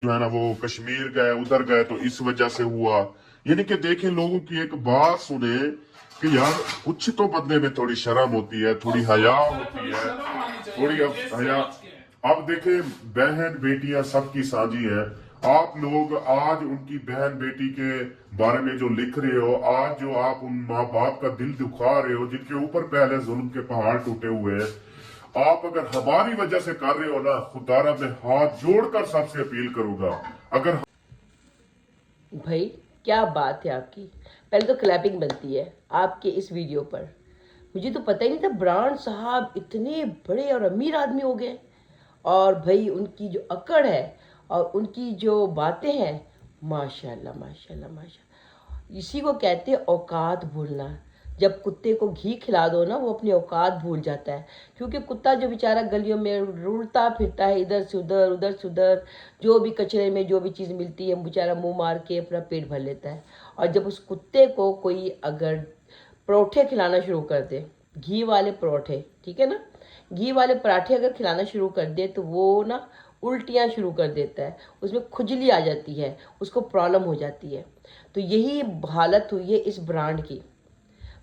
जो है ना वो कश्मीर गए, उधर गए तो इस वजह से हुआ। यानी कि देखें, लोगों की एक बात सुने कि यार कुछ तो बंदे में थोड़ी शर्म होती है, थोड़ी हया होती है, थोड़ी अब हया। अब देखें, बहन बेटियां सबकी साझी है। आप लोग आज उनकी बहन बेटी के बारे में जो लिख रहे हो, आज जो आप उन माँ बाप का दिल दुखा रहे हो, जिनके ऊपर पहले जुल्म के पहाड़ टूटे हुए हैं, आप अगर हमारी वजह से कर रहे हो ना, खुदारा मैं हाथ जोड़कर सबसे अपील करूंगा। अगर भाई क्या बात है आपकी। पहले तो क्लैपिंग बनती है आपके इस वीडियो पर। मुझे तो पता ही नहीं था ब्रांड साहब इतने बड़े और अमीर आदमी हो गए। और भाई उनकी जो अकड़ है और उनकी जो बातें हैं, माशाल्लाह माशाल्लाह माशाल्लाह। इसी को कहते हैं औकात भूलना। जब कुत्ते को घी खिला दो ना, वो अपनी औकात भूल जाता है। क्योंकि कुत्ता जो बेचारा गलियों में रुलता फिरता है, इधर से उधर उधर से उधर, जो भी कचरे में जो भी चीज़ मिलती है बेचारा मुंह मार के अपना पेट भर लेता है। और जब उस कुत्ते को कोई अगर परोठे खिलाना शुरू कर दे, घी वाले परोठे, ठीक है ना, घी वाले पराठे अगर खिलाना शुरू कर दे तो वो ना उल्टियाँ शुरू कर देता है, उसमें खुजली आ जाती है, उसको प्रॉब्लम हो जाती है। तो यही हालत हुई है इस ब्रांड की।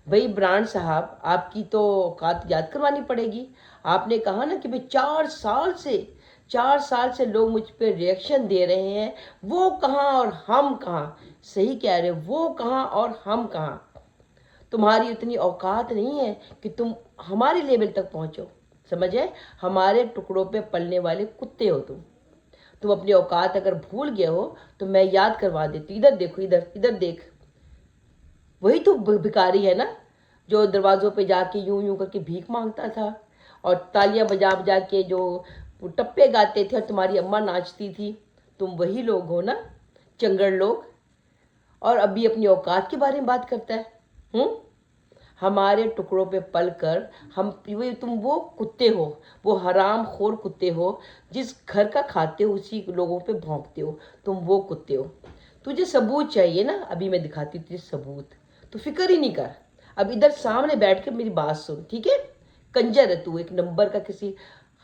भाई ब्रांड साहब, आपकी तो औकात याद करवानी पड़ेगी। आपने कहा ना कि भाई 4 साल से लोग मुझ पे रिएक्शन दे रहे हैं, वो कहाँ और हम कहाँ। सही कह रहे हो, वो कहाँ और हम कहाँ। तुम्हारी उतनी औकात नहीं है कि तुम हमारे लेवल तक पहुंचो। समझे, हमारे टुकड़ों पे पलने वाले कुत्ते हो तुम अपनी औकात अगर भूल गए हो तो मैं याद करवा देती। इधर देखो, इधर इधर देख। वही तो भिखारी है ना, जो दरवाज़ों पे जाके यूं यूं करके भीख मांगता था और तालियां बजा बजा के जो टप्पे गाते थे और तुम्हारी अम्मा नाचती थी। तुम वही लोग हो ना, चंगड़ लोग। और अभी अपनी औकात के बारे में बात करता है। हम्म, हमारे टुकड़ों पे पल कर हम, तुम वो कुत्ते हो, वो हराम खोर कुत्ते हो, जिस घर का खाते हो उसी लोगों पे भौंकते हो। तुम वो कुत्ते हो। तुझे सबूत चाहिए ना, अभी मैं दिखाती हूँ तुझे सबूत। तो फिक्र ही नहीं कर। अब इधर सामने बैठ के मेरी बात सुन, ठीक है। कंजर है तू, एक नंबर का किसी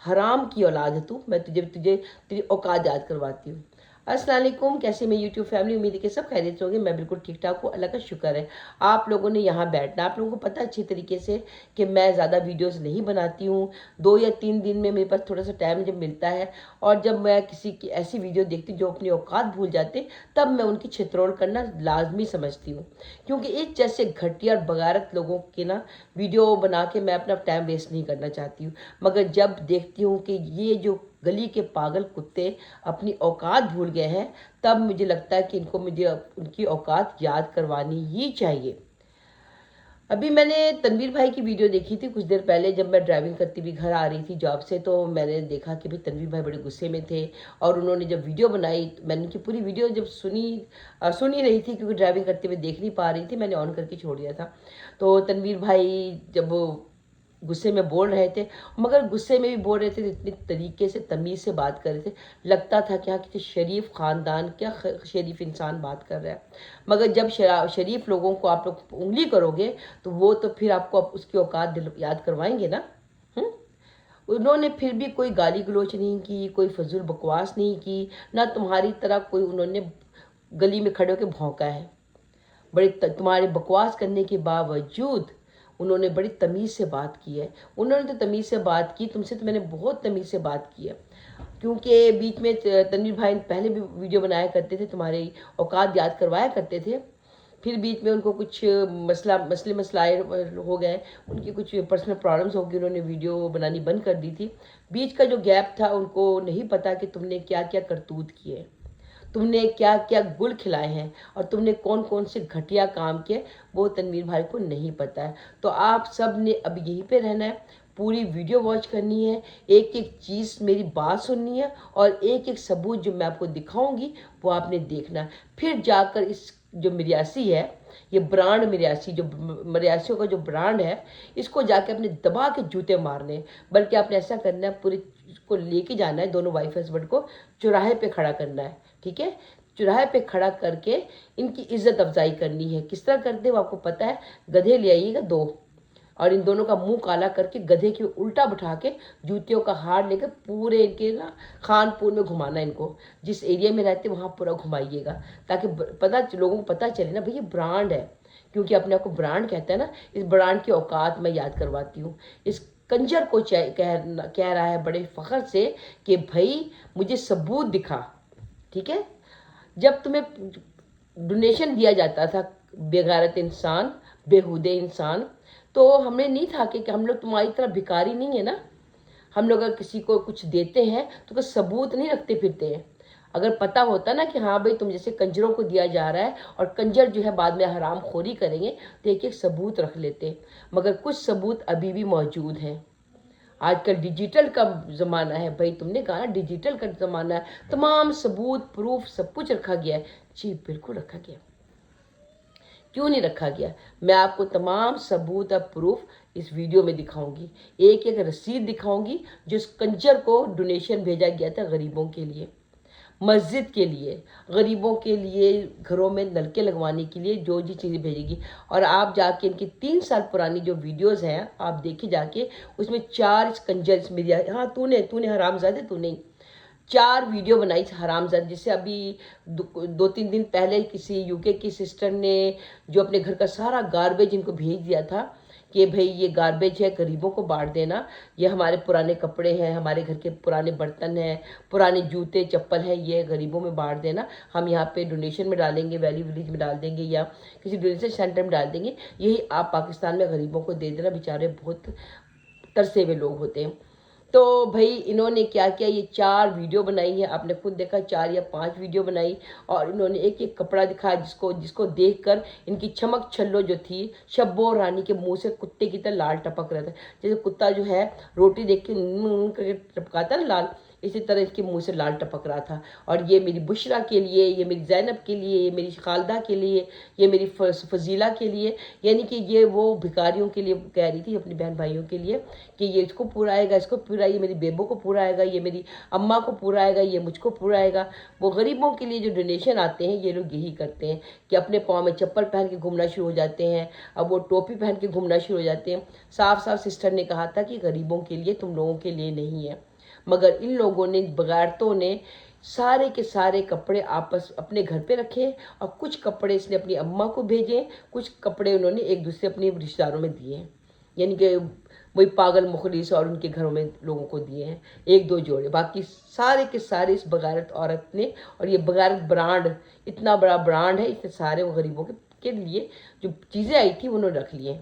हराम की औलाद है तू। मैं तुझे तुझे तेरी औकात याद करवाती हूँ। अस्सलाम वालेकुम, कैसे मैं यूट्यूब फैमिली, उम्मीद है कि सब खैरियत से होंगे। मैं बिल्कुल ठीक ठाक हूँ, अल्लाह का शुक्र है। आप लोगों ने यहाँ बैठना, आप लोगों को पता अच्छी तरीके से कि मैं ज़्यादा वीडियोस नहीं बनाती हूँ। 2 या 3 दिन में मेरे पास थोड़ा सा टाइम जब मिलता है, और जब मैं किसी की ऐसी वीडियो देखती हूँ जो अपनी औकात भूल जाते, तब मैं उनकी छितरोड़ करना लाजमी समझती हूँ। क्योंकि इस जैसे घटिया और बगारत लोगों की ना वीडियो बना के मैं अपना टाइम वेस्ट नहीं करना चाहती हूँ। मगर जब देखती हूँ कि ये जो गली के पागल कुत्ते अपनी औकात भूल गए हैं, तब मुझे लगता है कि इनको मुझे उनकी औकात याद करवानी ही चाहिए। अभी मैंने तनवीर भाई की वीडियो देखी थी कुछ देर पहले, जब मैं ड्राइविंग करती हुई घर आ रही थी जॉब से, तो मैंने देखा कि भाई तनवीर भाई बड़े गुस्से में थे। और उन्होंने जब वीडियो बनाई, तो मैंने उनकी पूरी वीडियो जब सुनी रही थी, क्योंकि ड्राइविंग करते हुए देख नहीं पा रही थी, मैंने ऑन करके छोड़ दिया था। तो तनवीर भाई जब गुस्से में बोल रहे थे, मगर गुस्से में भी बोल रहे थे तो इतनी तरीके से तमीज़ से बात कर रहे थे, लगता था कि हाँ किसी शरीफ ख़ानदान, क्या शरीफ इंसान बात कर रहा है। मगर जब शरीफ लोगों को आप लोग उंगली करोगे, तो वो तो फिर आपको उसकी औकात याद करवाएंगे ना। हम्म, उन्होंने फिर भी कोई गाली गलोच नहीं की, कोई फजूल बकवास नहीं की, ना तुम्हारी तरह कोई उन्होंने गली में खड़े होकर भौंका है। बड़े तुम्हारे बकवास करने के बावजूद उन्होंने बड़ी तमीज़ से बात की है। उन्होंने तो तमीज़ से बात की, तुमसे तो मैंने बहुत तमीज़ से बात की है। क्योंकि बीच में तनवीर भाई पहले भी वीडियो बनाया करते थे, तुम्हारे औकात याद करवाया करते थे। फिर बीच में उनको कुछ मसलाए हो गए, उनकी कुछ पर्सनल प्रॉब्लम्स हो गई, उन्होंने वीडियो बनानी बंद कर दी थी। बीच का जो गैप था, उनको नहीं पता कि तुमने क्या क्या करतूत किए, तुमने क्या क्या गुल खिलाए हैं, और तुमने कौन कौन से घटिया काम किए, वो तनवीर भाई को नहीं पता है। तो आप सब ने अब यहीं पे रहना है, पूरी वीडियो वॉच करनी है, एक एक चीज़ मेरी बात सुननी है, और एक एक सबूत जो मैं आपको दिखाऊंगी वो आपने देखना है। फिर जाकर इस जो मिर्यासी है, ये ब्रांड मिर्यासी, जो मिर्यासियों का जो ब्रांड है, इसको जाके अपने दबा के जूते मारने हैं। बल्कि आपने ऐसा करना है, पूरी को लेके जाना है, दोनों वाइफ हस्बैंड को चौराहे पे खड़ा करना है, ठीक है। चौराहे पे खड़ा करके इनकी इज्जत अफजाई करनी है। किस तरह करते हो आपको पता है। गधे ले आइएगा 2, और इन दोनों का मुंह काला करके गधे के उल्टा बिठा के जूतियों का हार लेकर पूरे इनके ना खानपुर में घुमाना इनको, जिस एरिया में रहते वहाँ पूरा घुमाइएगा, ताकि लोगों को पता चले ना भाई ये ब्रांड है, क्योंकि अपने आप को ब्रांड कहता है ना। इस ब्रांड की औकात मैं याद करवाती हूँ। इस कंजर को कह रहा है बड़े फख्र से कि भाई मुझे सबूत दिखा, ठीक है। जब तुम्हें डोनेशन दिया जाता था बेगैरत इंसान, बेहुदे इंसान, तो हमने नहीं था कि हम लोग तुम्हारी तरह भिखारी नहीं है ना। हम लोग अगर किसी को कुछ देते हैं तो कोई सबूत नहीं रखते फिरते हैं। अगर पता होता ना कि हाँ भाई तुम जैसे कंजरों को दिया जा रहा है और कंजर जो है बाद में हराम खोरी करेंगे, तो एक एक सबूत रख लेते। मगर कुछ सबूत अभी भी मौजूद हैं। आजकल डिजिटल का ज़माना है भाई, तुमने कहा ना डिजिटल का ज़माना है, तमाम सबूत प्रूफ सब कुछ रखा गया है। जी बिल्कुल रखा गया, क्यों नहीं रखा गया। मैं आपको तमाम सबूत और प्रूफ इस वीडियो में दिखाऊंगी, एक एक रसीद दिखाऊंगी जो इस कंजर को डोनेशन भेजा गया था गरीबों के लिए, मस्जिद के लिए, गरीबों के लिए, घरों में नलके लगवाने के लिए, जो जी चीज़ें भेजेगी। और आप जाके इनकी 3 साल पुरानी जो वीडियोस हैं आप देखिए जाके, उसमें 4 इस कंजर इसमें दिया। हाँ तूने हरामजादे तूने 4 वीडियो बनाई हरामजादे। जैसे अभी 2-3 दिन पहले किसी यूके की सिस्टर ने जो अपने घर का सारा गार्बेज इनको भेज दिया था कि भाई ये गार्बेज है, गरीबों को बांट देना, ये हमारे पुराने कपड़े हैं, हमारे घर के पुराने बर्तन हैं, पुराने जूते चप्पल हैं, ये गरीबों में बांट देना, हम यहाँ पे डोनेशन में डालेंगे, वैली विलेज में डाल देंगे या किसी डोनेशन सेंटर में डाल देंगे, यही आप पाकिस्तान में गरीबों को दे देना। बेचारे बहुत तरसे हुए लोग होते हैं। तो भाई इन्होंने क्या किया, ये 4 वीडियो बनाई है, आपने खुद देखा 4 या 5 वीडियो बनाई, और इन्होंने एक एक कपड़ा दिखाया जिसको देखकर इनकी चमक छल्लो जो थी शब्बो रानी के मुंह से कुत्ते की तरह लाल टपक रहा था। जैसे कुत्ता जो है रोटी देख के टपकाता ना लाल, इसी तरह इसके मुंह से लाल टपक रहा था। और ये मेरी बुशरा के लिए, ये मेरी ज़ैनब के लिए, ये मेरी खालदा के लिए, ये मेरी फजीला के लिए, यानी कि ये वो भिखारियों के लिए कह रही थी, अपनी बहन भाइयों के लिए, कि ये इसको पूरा आएगा, इसको पूरा, ये मेरी बेबो को पूरा आएगा, ये मेरी अम्मा को पूरा आएगा, ये मुझको पूरा आएगा। वो गरीबों के लिए जो डोनेशन आते हैं, ये लोग यही करते हैं कि अपने पाँव में चप्पल पहन के घूमना शुरू हो जाते हैं, अब वो टोपी पहन के घूमना शुरू हो जाते हैं। साफ साफ सिस्टर ने कहा था कि गरीबों के लिए, तुम लोगों के लिए नहीं है। मगर इन लोगों ने, बगैरतों ने सारे के सारे कपड़े आपस अपने घर पे रखे, और कुछ कपड़े इसने अपनी अम्मा को भेजे, कुछ कपड़े उन्होंने एक दूसरे अपने रिश्तेदारों में दिए हैं, यानी कि वही पागल मुखलिस और उनके घरों में लोगों को दिए हैं 1-2 जोड़े। बाकी सारे के सारे इस बगैरत औरत ने, और ये बगैरत ब्रांड इतना बड़ा ब्रांड है, इतने सारे वो गरीबों के लिए जो चीज़ें आई थी उन्होंने रख लिए।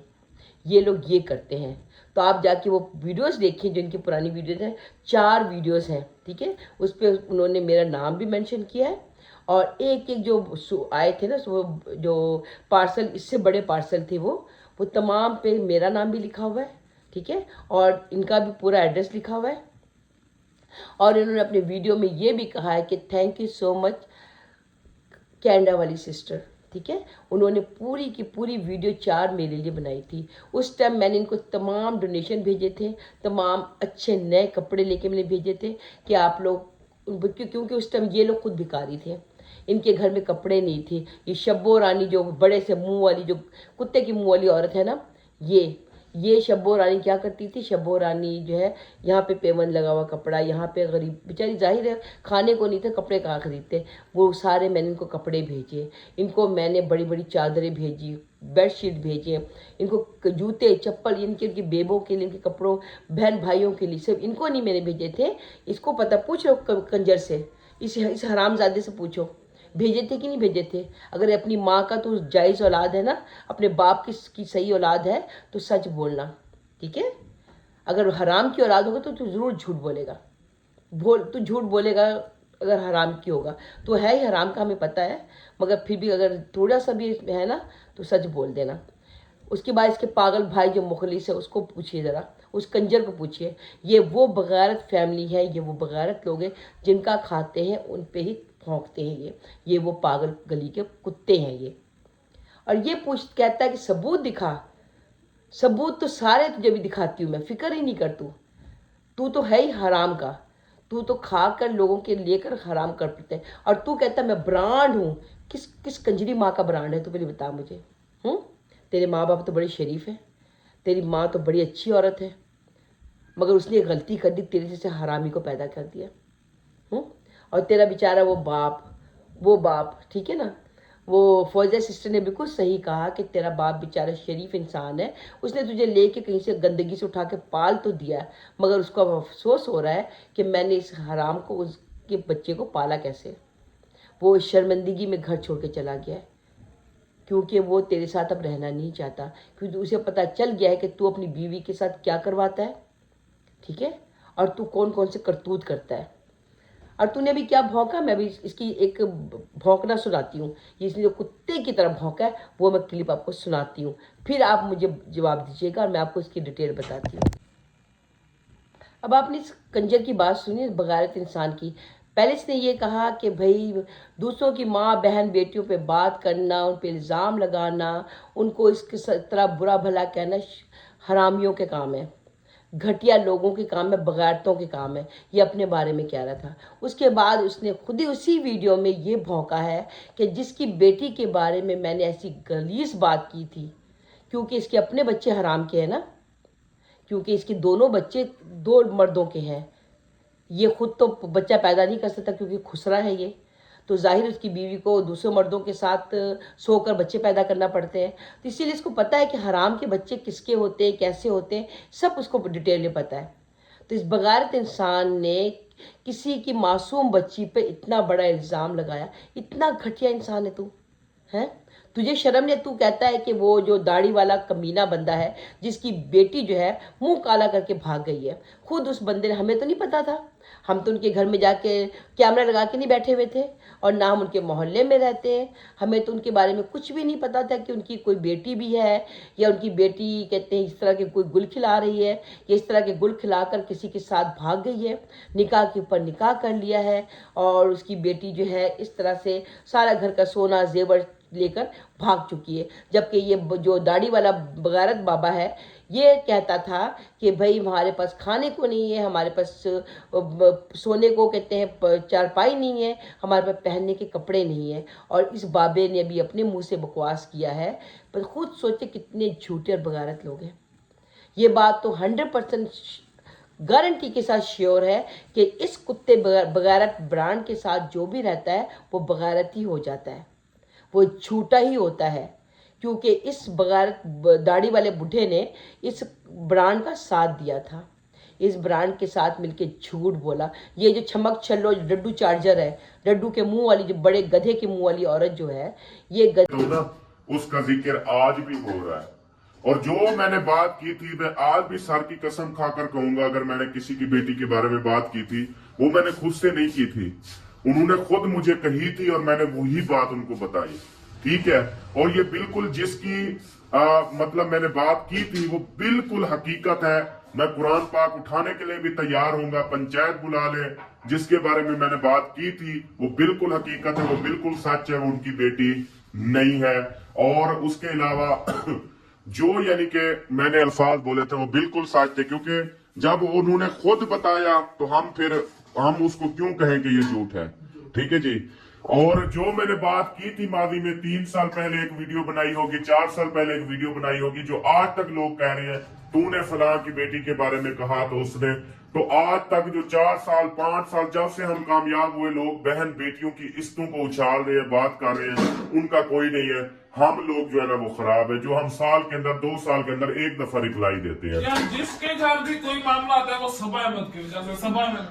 ये लोग ये करते हैं। तो आप जाके वो वीडियोस देखिए जो इनकी पुरानी वीडियोस हैं, 4 वीडियोस हैं, ठीक है। उस पर उन्होंने मेरा नाम भी मेंशन किया है, और एक एक जो आए थे ना, वो जो पार्सल, इससे बड़े पार्सल थे वो तमाम पे मेरा नाम भी लिखा हुआ है, ठीक है, और इनका भी पूरा एड्रेस लिखा हुआ है। और इन्होंने अपने वीडियो में ये भी कहा है कि thank you so much Canada वाली सिस्टर, ठीक है। उन्होंने पूरी की पूरी वीडियो 4 मेरे लिए बनाई थी। उस टाइम मैंने इनको तमाम डोनेशन भेजे थे, तमाम अच्छे नए कपड़े लेके मैंने भेजे थे कि आप लोग, क्योंकि उस टाइम ये लोग खुद भिखारी थे, इनके घर में कपड़े नहीं थे। ये शब्बो रानी जो बड़े से मुंह वाली, जो कुत्ते की मुंह वाली औरत है ना, ये शब्बो रानी क्या करती थी, शब्बो रानी जो है यहाँ पे पेवन लगा हुआ कपड़ा, यहाँ पे गरीब बेचारी, जाहिर है खाने को नहीं था, कपड़े कहाँ खरीदते, वो सारे मैंने इनको कपड़े भेजे, इनको मैंने बड़ी बड़ी चादरें भेजी, बेडशीट भेजे, इनको जूते चप्पल, इनके बेबों के लिए, इनके कपड़ों, बहन भाइयों के लिए, सब इनको नहीं मैंने भेजे थे। इसको पता, पूछो कंजर से, इस हरामजादे से पूछो भेजे थे कि नहीं भेजे थे। अगर अपनी माँ का तो जायज़ औलाद है ना, अपने बाप की सही औलाद है, तो सच बोलना, ठीक है। अगर हराम की औलाद होगा तो तू ज़रूर झूठ बोलेगा, तू झूठ बोलेगा अगर हराम की होगा, तो है ही हराम का, हमें पता है, मगर फिर भी अगर थोड़ा सा भी है ना तो सच बोल देना। उसके बाद इसके पागल भाई जो मुखलिस है उसको पूछिए ज़रा, उस कंजर को पूछिए। ये वो बगैरत फैमिली है, ये वो बगैरत लोग हैं जिनका खाते हैं उन पे ही भौंकते हैं ये वो पागल गली के कुत्ते हैं ये। और ये कहता है कि सबूत दिखा, सबूत तो सारे तुझे भी दिखाती हूँ मैं, फिक्र ही नहीं कर तू तो है ही हराम का, तू तो खा कर लोगों के लेकर हराम कर पड़ते हैं, और तू कहता मैं ब्रांड हूँ। किस कंजरी माँ का ब्रांड है तू पहले बता मुझे। तेरे माँ बाप तो बड़े शरीफ हैं, तेरी माँ तो बड़ी अच्छी औरत है, मगर उसने एक गलती कर दी, तेरे जैसे हरामी को पैदा कर दिया। और तेरा बेचारा वो बाप, ठीक है ना, वो फौजिया सिस्टर ने बिल्कुल सही कहा कि तेरा बाप बेचारा शरीफ इंसान है, उसने तुझे लेके कहीं से गंदगी से उठा के पाल तो दिया, मगर उसको अब अफसोस हो रहा है कि मैंने इस हराम को, उसके बच्चे को पाला कैसे। वो शर्मिंदगी में घर छोड़ के चला गया है, क्योंकि वो तेरे साथ अब रहना नहीं चाहता, क्योंकि उसे पता चल गया है कि तू अपनी बीवी के साथ क्या करवाता है, ठीक है, और तू कौन कौन से करतूत करता है। और तूने भी क्या भौंका, मैं भी इसकी एक भौंकना सुनाती हूँ। ये इसलिए कुत्ते की तरह भौंका है, वो मैं क्लिप आपको सुनाती हूँ, फिर आप मुझे जवाब दीजिएगा और मैं आपको इसकी डिटेल बताती हूँ। अब आपने इस कंजर की बात सुनी, इस बगारत इंसान की। पहले इसने ये कहा कि भाई दूसरों की माँ बहन बेटियों पे बात करना, उन पे इल्ज़ाम लगाना, उनको इसके तरह बुरा भला कहना हरामियों के काम है, घटिया लोगों के काम है, बगारतों के काम है। ये अपने बारे में कह रहा था। उसके बाद उसने खुद ही उसी वीडियो में ये भौंका है कि जिसकी बेटी के बारे में मैंने ऐसी गलीस बात की थी, क्योंकि इसके अपने बच्चे हराम के हैं ना, क्योंकि इसके दोनों बच्चे 2 मर्दों के हैं। ये खुद तो बच्चा पैदा नहीं कर सकता क्योंकि खुसरा है ये, तो जाहिर उसकी बीवी को दूसरे मर्दों के साथ सोकर बच्चे पैदा करना पड़ते हैं। तो इसीलिए इसको पता है कि हराम के बच्चे किसके होते हैं, कैसे होते हैं, सब उसको डिटेल में पता है। तो इस बगारत इंसान ने किसी की मासूम बच्ची पे इतना बड़ा इल्ज़ाम लगाया। इतना घटिया इंसान है तू, हैं? तुझे शर्म नहीं? तू कहता है कि वो जो दाढ़ी वाला कमीना बंदा है, जिसकी बेटी जो है मुंह काला करके भाग गई है, खुद उस बंदे ने, हमें तो नहीं पता था, हम तो उनके घर में जाके कैमरा लगा के नहीं बैठे हुए थे, और ना हम उनके मोहल्ले में रहते हैं, हमें तो उनके बारे में कुछ भी नहीं पता था कि उनकी कोई बेटी भी है, या उनकी बेटी कहते हैं इस तरह के कोई गुल खिला रही है, या इस तरह के गुल खिलाकर किसी के साथ भाग गई है, निकाह के ऊपर निकाह कर लिया है, और उसकी बेटी जो है इस तरह से सारा घर का सोना जेवर लेकर भाग चुकी है। जबकि ये जो दाढ़ी वाला बगारत बाबा है, ये कहता था कि भाई हमारे पास खाने को नहीं है, हमारे पास सोने को कहते हैं चारपाई नहीं है, हमारे पास पहनने के कपड़े नहीं है। और इस बाबे ने भी अपने मुंह से बकवास किया है, पर खुद सोचे कितने झूठे और बगारत लोग हैं। ये बात तो 100% गारंटी के साथ श्योर है कि इस कुत्ते बगारत ब्रांड के साथ जो भी रहता है वो बगारत ही हो जाता है, वो झूठा ही होता है, क्योंकि इस बगारत दाढ़ी वाले बूढ़े ने इस ब्रांड का साथ दिया था, इस ब्रांड के साथ मिलके झूठ बोला। ये जो छमक छल्लो डड्डू चार्जर है, डड्डू के मुंह वाली, जो बड़े गधे के मुंह वाली औरत जो है, ये तो ना उसका जिक्र आज भी हो रहा है। और जो मैंने बात की थी, मैं आज भी सर की कसम खाकर कहूंगा, अगर मैंने किसी की बेटी के बारे में बात की थी, वो मैंने खुद से नहीं की थी, उन्होंने खुद मुझे कही थी और मैंने वही बात उनको बताई, ठीक है। और ये बिल्कुल जिसकी मतलब मैंने बात की थी वो बिल्कुल हकीकत है। मैं कुरान पाक उठाने के लिए भी तैयार हूंगा, पंचायत बुला ले, जिसके बारे में मैंने बात की थी वो बिल्कुल हकीकत है, वो बिल्कुल सच है, वो उनकी बेटी नहीं है। और उसके अलावा जो यानी कि मैंने अल्फाज बोले थे वो बिल्कुल सच थे, क्योंकि जब उन्होंने खुद बताया तो हम उसको क्यों कहें कि ये झूठ है, ठीक है जी। और जो मैंने बात की थी माजी में, 3 साल पहले एक वीडियो बनाई होगी, 4 साल पहले एक वीडियो बनाई होगी, जो आज तक लोग कह रहे हैं तूने फलां की बेटी के बारे में कहा, तो उसने, तो आज तक जो 4 साल 5 साल जब से हम कामयाब हुए, लोग बहन बेटियों की इज्जतों को उछाल रहे हैं, बात कर रहे हैं, उनका कोई नहीं है। हम लोग जो है ना वो खराब है, जो हम साल के अंदर 2 साल के अंदर एक दफा रिप्लाई देते हैं। यार जिसके घर भी कोई मामला आता है वो सभा मत की वजह से, सभा में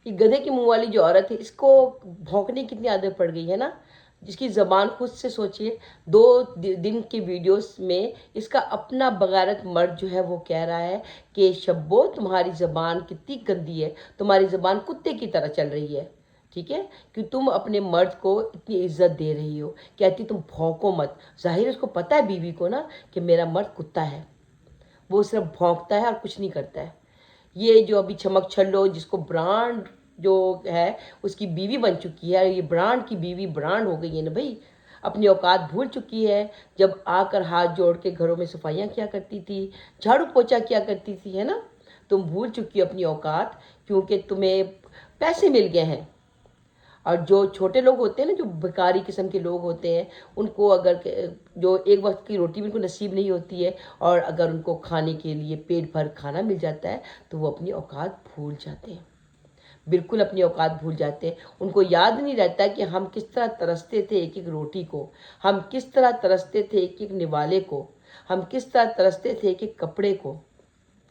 ये गधे की मुंह वाली जो औरत है, इसको भौंकने की कितनी आदत पड़ गई है ना, जिसकी ज़बान खुद से सोचिए। 2 दिन के वीडियोस में इसका अपना बगारत मर्द जो है वो कह रहा है कि शब्बो तुम्हारी ज़बान कितनी गंदी है, तुम्हारी ज़बान कुत्ते की तरह चल रही है, ठीक है, कि तुम अपने मर्द को इतनी इज्जत दे रही हो, कहती तुम भौंको मत। जाहिर उसको पता है बीवी को ना कि मेरा मर्द कुत्ता है, वो सिर्फ भौंकता है और कुछ नहीं करता है। ये जो अभी चमक छल्लो जिसको ब्रांड जो है उसकी बीवी बन चुकी है, ये ब्रांड की बीवी ब्रांड हो गई है ना भाई, अपनी औकात भूल चुकी है। जब आकर हाथ जोड़ के घरों में सफाइयाँ किया करती थी, झाड़ू पोछा किया करती थी, है ना, तुम भूल चुकी हो अपनी औकात, क्योंकि तुम्हें पैसे मिल गए हैं। और जो छोटे लोग होते हैं ना, जो भिखारी किस्म के लोग होते हैं, उनको अगर जो एक वक्त की रोटी भी उनको नसीब नहीं होती है, और अगर उनको खाने के लिए पेट भर खाना मिल जाता है तो वो अपनी औकात भूल जाते हैं, बिल्कुल अपनी औकात भूल जाते हैं। उनको याद नहीं रहता कि हम किस तरह तरसते थे एक एक रोटी को, हम किस तरह तरसते थे एक एक निवाले को, हम किस तरह तरसते थे एक एक कपड़े को,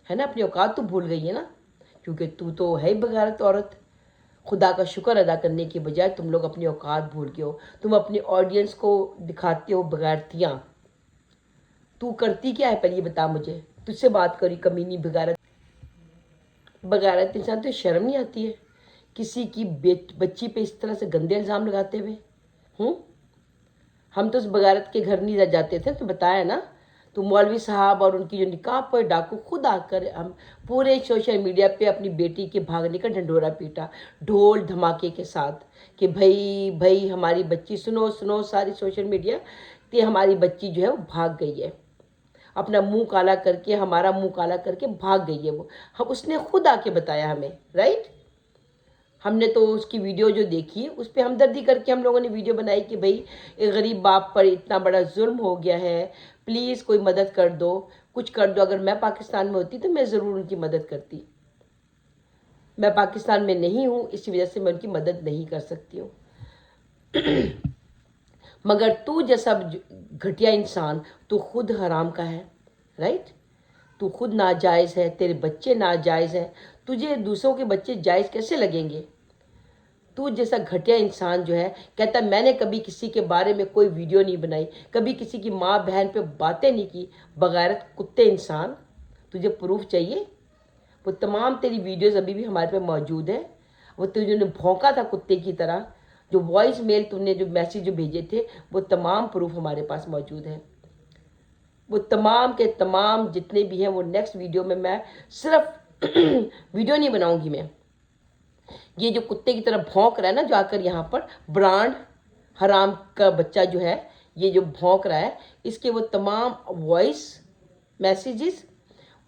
है ना। अपनी औकात तो भूल गई है ना, क्योंकि तू तो है ही बगारत औरत। खुदा का शुक्र अदा करने के बजाय तुम लोग अपनी औकात भूल गए हो। तुम अपनी ऑडियंस को दिखाते हो बगारतियाँ। तू करती क्या है पहले ये बता मुझे। तुझसे बात करी कमीनी बगारत बगारत इंसान, तो शर्म नहीं आती है किसी की बच्ची पे इस तरह से गंदे इल्ज़ाम लगाते हुए। हम तो उस बगारत के घर नहीं जाते थे, तो बताया ना। तो मौलवी साहब और उनकी जो निकाह पर डाकू खुद आकर हम पूरे सोशल मीडिया पे अपनी बेटी के भागने का ढंढोरा पीटा ढोल धमाके के साथ कि भाई भाई हमारी बच्ची, सुनो सुनो सारी सोशल मीडिया, कि हमारी बच्ची जो है वो भाग गई है, अपना मुंह काला करके, हमारा मुंह काला करके भाग गई है वो। हम उसने खुद आके बताया हमें, राइट। हमने तो उसकी वीडियो जो देखी उस पर हमदर्दी करके हम लोगों ने वीडियो बनाई कि भाई एक गरीब बाप पर इतना बड़ा जुल्म हो गया है, प्लीज़ कोई मदद कर दो, कुछ कर दो। अगर मैं पाकिस्तान में होती तो मैं ज़रूर उनकी मदद करती। मैं पाकिस्तान में नहीं हूँ, इसी वजह से मैं उनकी मदद नहीं कर सकती हूँ। मगर तू जैसा घटिया इंसान, तू खुद हराम का है, राइट। तू खुद नाजायज़ है, तेरे बच्चे नाजायज़ हैं, तुझे दूसरों के बच्चे जायज़ कैसे लगेंगे। तू जैसा घटिया इंसान जो है कहता मैंने कभी किसी के बारे में कोई वीडियो नहीं बनाई, कभी किसी की माँ बहन पे बातें नहीं की। बगैरत कुत्ते इंसान, तुझे प्रूफ चाहिए? वो तमाम तेरी वीडियोस अभी भी हमारे पे मौजूद है। वो तुझे भौंका था कुत्ते की तरह, जो वॉइस मेल तुमने जो मैसेज जो भेजे थे, वो तमाम प्रूफ हमारे पास मौजूद है। वो तमाम के तमाम जितने भी हैं वो नेक्स्ट वीडियो में मैं सिर्फ वीडियो नहीं बनाऊंगी मैं। ये जो कुत्ते की तरह भौंक रहा है ना जो आकर यहाँ पर, ब्रांड हराम का बच्चा जो है, ये जो भौंक रहा है, इसके वो तमाम वॉइस मैसेजेस,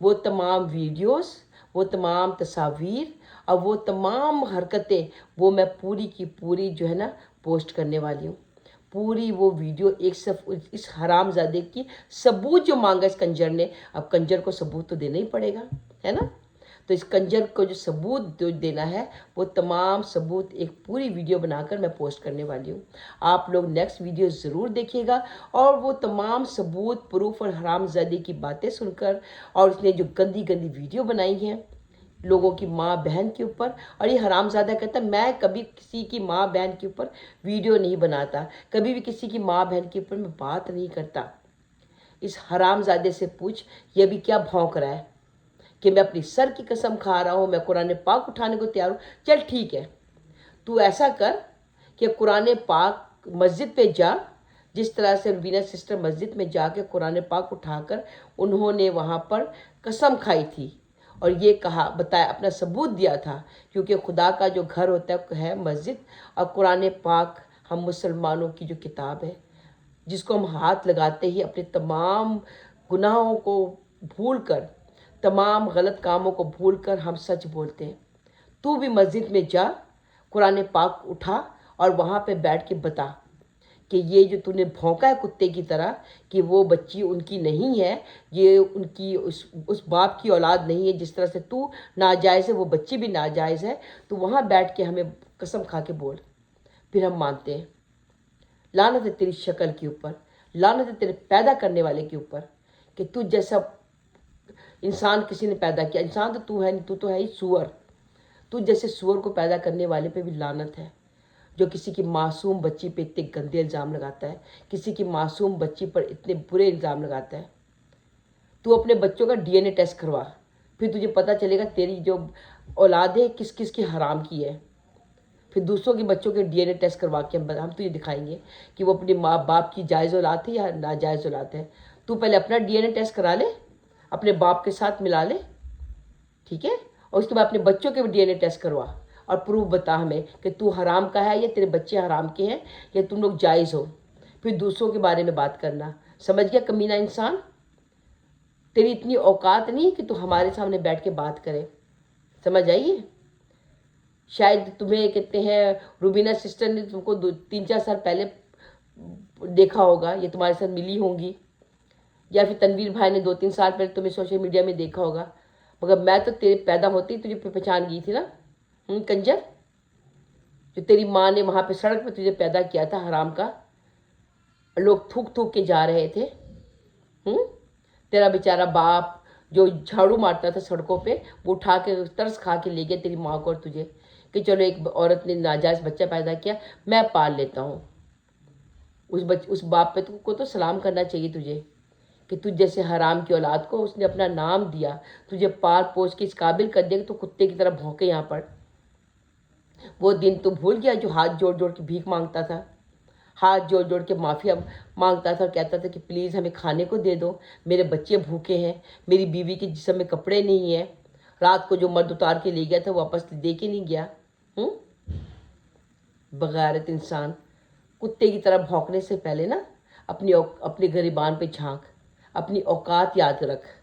वो तमाम वीडियोस, वो तमाम तस्वीर और वो तमाम हरकतें वो मैं पूरी की पूरी जो है ना पोस्ट करने वाली हूँ। पूरी वो वीडियो एक सिर्फ इस हरामजादे की सबूत जो मांगा इस कंजर ने, अब कंजर को सबूत तो देना ही पड़ेगा, है ना। तो इस कंजर को जो सबूत जो देना है, वो तमाम सबूत एक पूरी वीडियो बनाकर मैं पोस्ट करने वाली हूँ। आप लोग नेक्स्ट वीडियो ज़रूर देखिएगा और वो तमाम सबूत, प्रूफ और हरामजादी की बातें सुनकर, और उसने जो गंदी गंदी वीडियो बनाई हैं लोगों की माँ बहन के ऊपर, और ये हरामजादा कहता मैं कभी किसी की माँ बहन के ऊपर वीडियो नहीं बनाता, कभी भी किसी की माँ बहन के ऊपर मैं बात नहीं करता। इस हरामजादे से पूछ ये भी क्या भौंक रहा है कि मैं अपनी सर की कसम खा रहा हूँ, मैं कुरान पाक उठाने को तैयार हूँ। चल ठीक है, तू ऐसा कर कि कुरान पाक मस्जिद पे जा, जिस तरह से रुबीना सिस्टर मस्जिद में जाके कुरान पाक उठाकर उन्होंने वहाँ पर कसम खाई थी और ये कहा बताया, अपना सबूत दिया था, क्योंकि खुदा का जो घर होता है मस्जिद, और कुरान पाक हम मुसलमानों की जो किताब है जिसको हम हाथ लगाते ही अपने तमाम गुनाहों को भूल कर, तमाम गलत कामों को भूलकर हम सच बोलते हैं। तू भी मस्जिद में जा, कुरान पाक उठा और वहाँ पे बैठ के बता कि ये जो तूने भौंका है कुत्ते की तरह कि वो बच्ची उनकी नहीं है, ये उनकी उस बाप की औलाद नहीं है, जिस तरह से तू नाजायज़ है वो बच्ची भी नाजायज़ है। तो वहाँ बैठ के हमें कसम खा के बोल, फिर हम मानते हैं। लानत है तेरी शक्ल के ऊपर, लानत है तेरे पैदा करने वाले के ऊपर कि तू जैसा इंसान किसी ने पैदा किया। इंसान तो तू है नहीं, तू तो है ही सूअर। तू जैसे सूअर को पैदा करने वाले पे भी लानत है, जो किसी की मासूम बच्ची पे इतने गंदे इल्ज़ाम लगाता है, किसी की मासूम बच्ची पर इतने बुरे इल्ज़ाम लगाता है। तू अपने बच्चों का डीएनए टेस्ट करवा, फिर तुझे पता चलेगा तेरी जो औलाद है किस किस की हराम की है। फिर दूसरों के बच्चों के डीएनए टेस्ट करवा के हम तुझे दिखाएंगे कि वो अपने माँ बाप की जायज़ औलाद है या नाजायज़ औलाद है। तू पहले अपना डीएनए टेस्ट करा ले, अपने बाप के साथ मिला ले, ठीक है, और उसके बाद अपने बच्चों के भी डीएनए टेस्ट करवा और प्रूफ बता हमें कि तू हराम का है या तेरे बच्चे हराम के हैं या तुम लोग जायज़ हो। फिर दूसरों के बारे में बात करना। समझ गया कमीना इंसान? तेरी इतनी औकात नहीं कि तू हमारे सामने बैठ के बात करे। समझ आइए? शायद तुम्हें कहते हैं रुबीना सिस्टर ने तुमको 3-4 साल पहले देखा होगा, ये तुम्हारे साथ मिली होंगी, या फिर तनवीर भाई ने 2-3 साल पहले तुम्हें सोशल मीडिया में देखा होगा। मगर मैं तो तेरे पैदा होते ही तुझे पहचान गई थी ना, कंजर। जो तेरी माँ ने वहाँ पे सड़क पे तुझे पैदा किया था हराम का, लोग थूक थूक के जा रहे थे। तेरा बेचारा बाप जो झाड़ू मारता था सड़कों पे, वो उठा के तरस खा के ले गया तेरी माँ को और तुझे, कि चलो एक औरत ने नाजायज़ बच्चा पैदा किया, मैं पाल लेता हूँ। उस बाप पे को तो सलाम करना चाहिए तुझे, कि तुझ जैसे हराम की औलाद को उसने अपना नाम दिया, तुझे पाल पोस के इस काबिल कर दिया कि तू कुत्ते की तरह भौंके यहाँ पर। वो दिन तू भूल गया जो हाथ जोड़ जोड़ के भीख मांगता था, हाथ जोड़ जोड़ के माफ़िया मांगता था और कहता था कि प्लीज़ हमें खाने को दे दो, मेरे बच्चे भूखे हैं, मेरी बीवी के जिस्म में कपड़े नहीं हैं, रात को जो मर्द उतार के ले गया था वापस दे के नहीं गया। बगैरत इंसान, कुत्ते की तरह भौंकने से पहले ना अपने गिरबान पे झांक, अपनी औकात याद रख।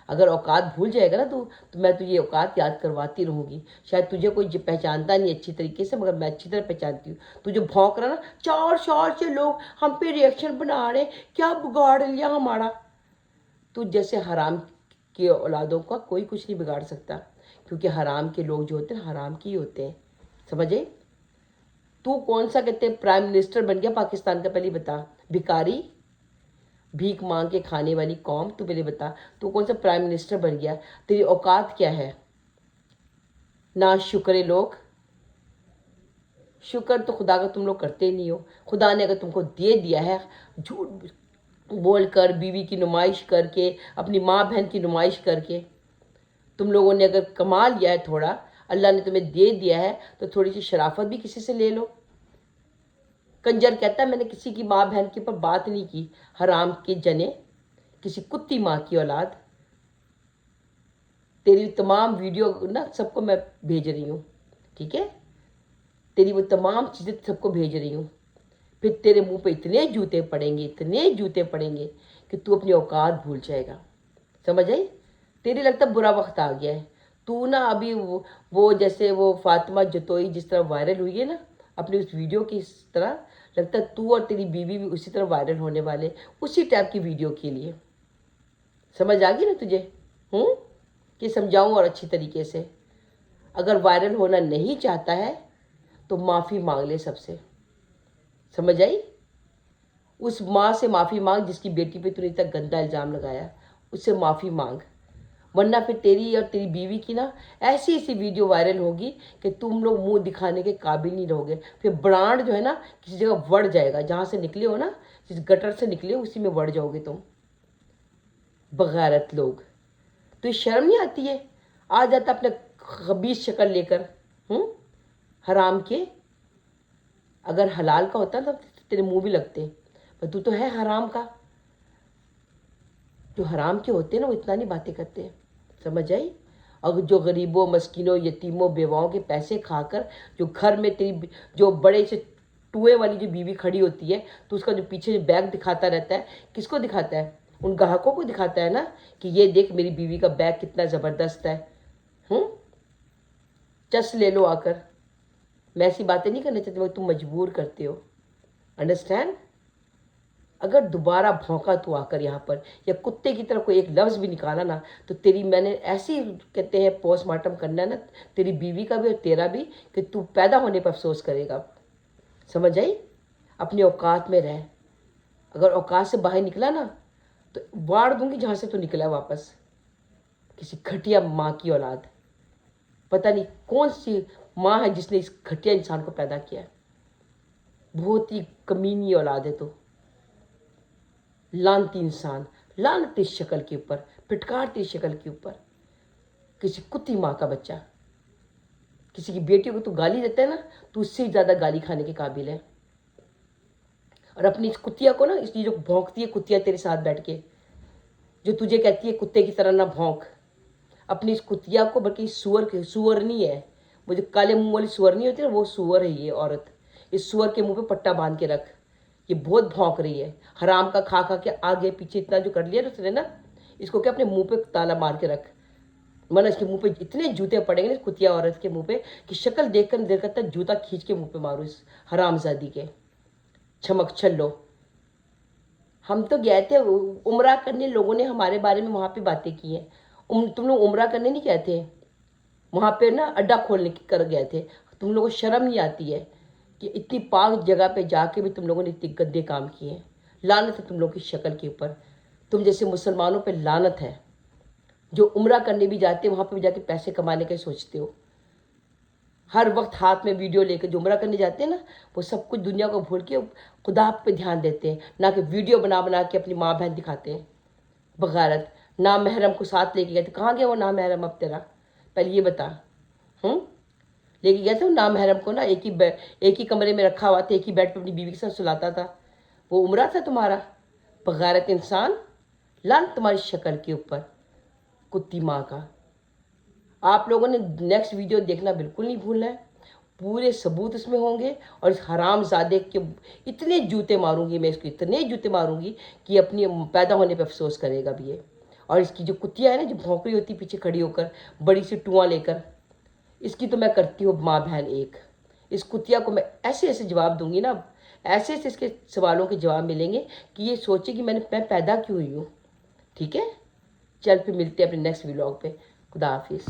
अगर औकात भूल जाएगा ना तू, तो मैं तुझे औकात याद करवाती रहूँगी। शायद तुझे कोई पहचानता नहीं अच्छी तरीके से, मगर मैं अच्छी तरह पहचानती हूँ। तू जो भौंक रहा ना, 4 साल से लोग हम पे रिएक्शन बना रहे, क्या बिगाड़ लिया हमारा। तू जैसे हराम के औलादों का कोई कुछ नहीं बिगाड़ सकता, क्योंकि हराम के लोग जो होते हैं हराम के ही होते हैं, समझे। तू कौन सा कहते हैं प्राइम मिनिस्टर बन गया पाकिस्तान का, पहले बता। भिखारी, भीख मांग के खाने वाली कौम, तू पहले बता तू कौन सा प्राइम मिनिस्टर बन गया, तेरी औकात क्या है। ना शुक्र लोग, शुक्र तो खुदा का तुम लोग करते नहीं हो। खुदा ने अगर तुमको दे दिया है, झूठ बोल कर, बीवी की नुमाइश करके, अपनी माँ बहन की नुमाइश करके, तुम लोगों ने अगर कमा लिया है थोड़ा, अल्लाह ने तुम्हें दे दिया है, तो थोड़ी सी शराफत भी किसी से ले लो। कंजर कहता है मैंने किसी की माँ बहन के ऊपर बात नहीं की, हराम के जने, किसी कुत्ती माँ की औलाद। तेरी तमाम वीडियो ना सबको मैं भेज रही हूँ, ठीक है। तेरी वो तमाम चीज़ें सबको भेज रही हूँ। फिर तेरे मुंह पे इतने जूते पड़ेंगे, इतने जूते पड़ेंगे कि तू अपनी औकात भूल जाएगा, समझ आई। तेरे लगता बुरा वक्त आ गया है। तू ना अभी वो जैसे वो फातिमा जतोई जिस तरह वायरल हुई है ना अपनी उस वीडियो की, इस तरह लगता है तू और तेरी बीवी भी उसी तरह वायरल होने वाले, उसी टाइप की वीडियो के लिए। समझ आ गई ना तुझे, कि समझाऊं और अच्छी तरीके से। अगर वायरल होना नहीं चाहता है तो माफ़ी मांग ले सबसे, समझ आई। उस माँ से माफ़ी मांग जिसकी बेटी पे तूने इतना गंदा इल्ज़ाम लगाया, उससे माफ़ी मांग, वरना फिर तेरी और तेरी बीवी की ना ऐसी ऐसी वीडियो वायरल होगी कि तुम लोग मुंह दिखाने के काबिल नहीं रहोगे। फिर ब्रांड जो है ना किसी जगह बढ़ जाएगा, जहाँ से निकले हो ना, जिस गटर से निकले हो उसी में बढ़ जाओगे तुम। बगैरत लोग, तो शर्म नहीं आती है। आ जाता अपने खबीस शक्ल लेकर, हराम के। अगर हलाल का होता तो तेरे मुंह भी लगते, पर तू तो है हराम का। जो हराम के होते हैं ना वो इतना नहीं बातें करते, समझ आई। और जो गरीबों, मस्किनों, यतीमों, बेवाओं के पैसे खाकर जो घर में तेरी जो बड़े से टुए वाली जो बीवी खड़ी होती है, तो उसका जो पीछे बैग दिखाता रहता है, किसको दिखाता है, उन ग्राहकों को दिखाता है ना, कि ये देख मेरी बीवी का बैग कितना ज़बरदस्त है। चस ले लो आकर। मैं ऐसी बातें नहीं करना चाहती, मगर तुम मजबूर करते हो, अंडरस्टैंड। अगर दोबारा भौंका तू आकर यहाँ पर, या कुत्ते की तरह कोई एक लफ्ज़ भी निकाला ना, तो तेरी मैंने ऐसी कहते हैं पोस्टमार्टम करना है ना, तेरी बीवी का भी और तेरा भी, कि तू पैदा होने पर अफसोस करेगा, समझ आई। अपनी औकात में रह। अगर औकात से बाहर निकला ना तो वाड़ दूंगी जहाँ से तू निकला वापस। किसी घटिया माँ की औलाद, पता नहीं कौन सी माँ है जिसने इस घटिया इंसान को पैदा किया। बहुत ही कमीनी औलाद है तो, लानती इंसान, लानत इस शक्ल के ऊपर, फिटकारती इस शक्ल के ऊपर। किसी कुत्ती माँ का बच्चा, किसी की बेटियों को तू गाली देता है ना, तो उससे ज़्यादा गाली खाने के काबिल है। और अपनी इस कुतिया को ना, इसलिए जो भौंकती है कुतिया तेरे साथ बैठ के, जो तुझे कहती है कुत्ते की तरह ना भौंक, अपनी इस कुतिया को, बल्कि सुअर नहीं है, वो जो काले मुंह वाली सुअर नहीं होती ना, वो सुअर है ये औरत। इस सुअर के मुंह पे पट्टा बांध के रख, ये बहुत भौंक रही है। हराम का खा खा के आगे पीछे इतना जो कर लिया ना उसने ना, इसको क्या अपने मुंह पे ताला मार के रख। वरना इसके मुंह पे इतने जूते पड़ेंगे ना इस कुतिया औरत के मुंह पे कि शक्ल देखकर दिल करता है जूता खींच के मुंह पे मारो इस हरामजादी के। छमक छल्लो। हम तो गए थे उम्रा करने, लोगों ने हमारे बारे में वहाँ पे बातें की हैं। तुम लोग उम्रा करने नहीं गए थे, वहाँ पे ना अड्डा खोलने की कर गए थे। तुम लोगों को शर्म नहीं आती है कि इतनी पाक जगह पे जाके भी तुम लोगों ने इतने गंदे काम किए हैं। लानत है तुम लोगों की शक्ल के ऊपर। तुम जैसे मुसलमानों पे लानत है जो उम्रा करने भी जाते हैं, वहाँ पे भी जाके पैसे कमाने का सोचते हो। हर वक्त हाथ में वीडियो लेकर जो उम्रा करने जाते हैं ना, वो सब कुछ दुनिया को भूल के खुदा पे ध्यान देते हैं, ना कि वीडियो बना बना के अपनी माँ बहन दिखाते हैं। बगारत ना महरम को साथ लेके गए थे, कहाँ गया वो ना महरम अब तेरा, पहले ये बता। लेके गया था ना महरम को ना, एक ही कमरे में रखा हुआ था, एक ही बेड पे अपनी बीवी के साथ सुलाता था, वो उम्रा था तुम्हारा। बगारत इंसान, लान तुम्हारी शक्ल के ऊपर, कुत्ती माँ का। आप लोगों ने नेक्स्ट वीडियो देखना बिल्कुल नहीं भूलना है, पूरे सबूत इसमें होंगे। और इस हरामजादे के इतने जूते मारूंगी मैं, इसको इतने जूते मारूंगी कि अपनी पैदा होने पे अफसोस करेगा भी ये। और इसकी जो कुतिया है ना, जो भौंक रही होती पीछे खड़ी होकर बड़ी सी टुआं लेकर, इसकी तो मैं करती हूँ माँ बहन एक। इस कुतिया को मैं ऐसे ऐसे जवाब दूंगी ना, ऐसे ऐसे इसके सवालों के जवाब मिलेंगे कि ये सोचे कि मैं पैदा क्यों हुई हूँ। ठीक है, चल फिर मिलते हैं अपने नेक्स्ट व्लॉग पे। खुदा हाफिज़।